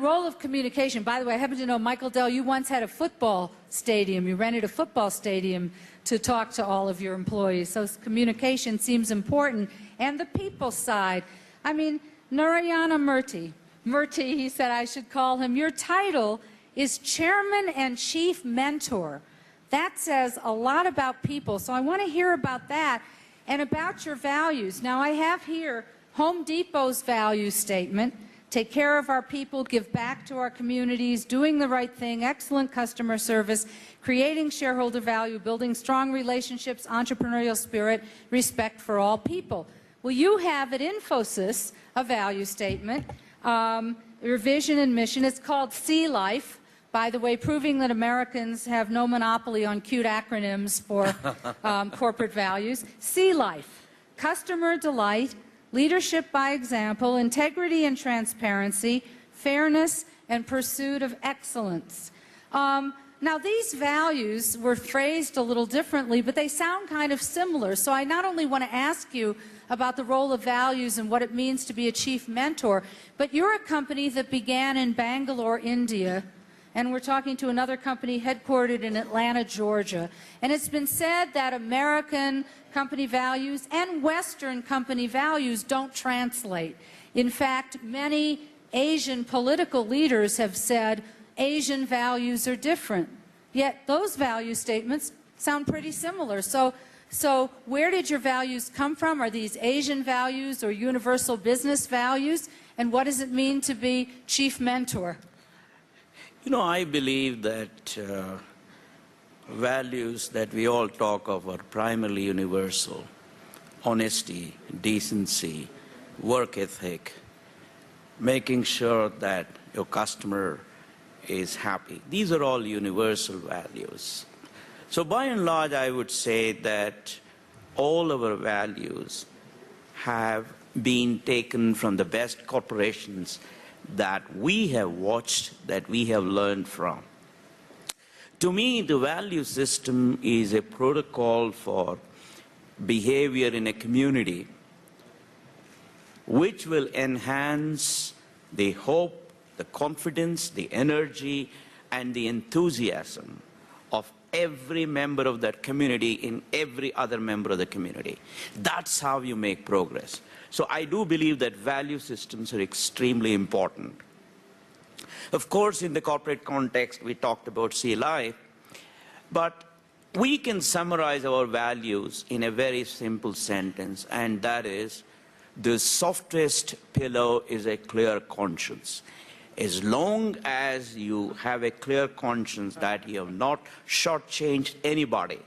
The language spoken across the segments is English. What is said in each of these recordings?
role of communication, by the way, I happen to know, Michael Dell, you once had a football stadium. You rented a football stadium to talk to all of your employees. So communication seems important. And the people side. I mean, Narayana Murthy, he said I should call him, your title is Chairman and Chief Mentor. That says a lot about people. So I want to hear about that and about your values. Now, I have here Home Depot's value statement. Take care of our people, give back to our communities, doing the right thing, excellent customer service, creating shareholder value, building strong relationships, entrepreneurial spirit, respect for all people. Well, you have at Infosys a value statement, your vision and mission. It's called See Life, by the way, proving that Americans have no monopoly on cute acronyms for corporate values. See Life, customer delight, leadership by example, integrity and transparency, fairness and pursuit of excellence. Now, these values were phrased a little differently, but they sound kind of similar. So I not only want to ask you about the role of values and what it means to be a chief mentor, but you're a company that began in Bangalore, India, and we're talking to another company headquartered in Atlanta, Georgia. And it's been said that American company values and Western company values don't translate. In fact, many Asian political leaders have said Asian values are different. Yet those value statements sound pretty similar. So where did your values come from? Are these Asian values or universal business values? And what does it mean to be chief mentor? You know, I believe that values that we all talk of are primarily universal. Honesty, decency, work ethic, making sure that your customer is happy. These are all universal values. So by and large, I would say that all our values have been taken from the best corporations that we have watched, that we have learned from. To me, the value system is a protocol for behavior in a community which will enhance the hope, the confidence, the energy, and the enthusiasm of every member of that community in every other member of the community. That's how you make progress. So I do believe that value systems are extremely important. Of course, in the corporate context, we talked about See Life, but we can summarize our values in a very simple sentence, and that is, the softest pillow is a clear conscience. As long as you have a clear conscience that you have not shortchanged anybody,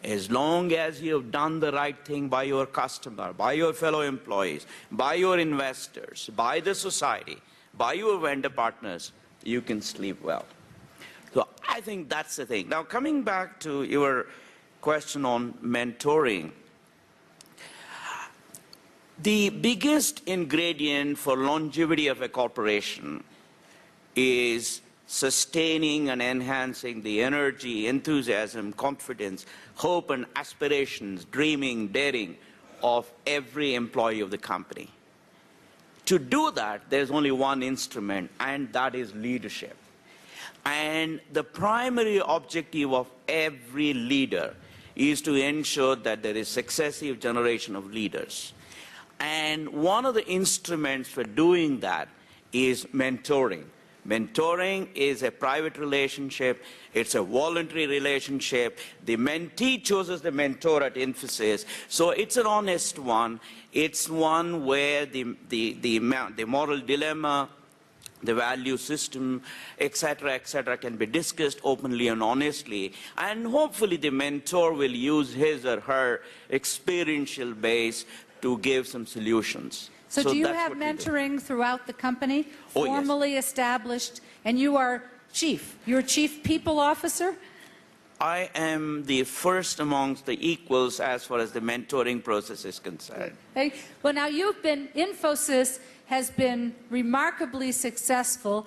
as long as you have done the right thing by your customer, by your fellow employees, by your investors, by the society, by your vendor partners, you can sleep well. So I think that's the thing. Now, coming back to your question on mentoring, the biggest ingredient for longevity of a corporation is sustaining and enhancing the energy, enthusiasm, confidence, hope and aspirations, dreaming, daring of every employee of the company. To do that, there's only one instrument, and that is leadership. And the primary objective of every leader is to ensure that there is successive generation of leaders. And one of the instruments for doing that is mentoring. Mentoring is a private relationship. It's a voluntary relationship. The mentee chooses the mentor at Infosys. So it's an honest one. It's one where the moral dilemma, the value system, etc., can be discussed openly and honestly. And hopefully the mentor will use his or her experiential base to give some solutions. So do you have mentoring throughout the company, formally established, and you are chief? You're chief people officer? I am the first amongst the equals as far as the mentoring process is concerned. Okay. Well, now Infosys has been remarkably successful,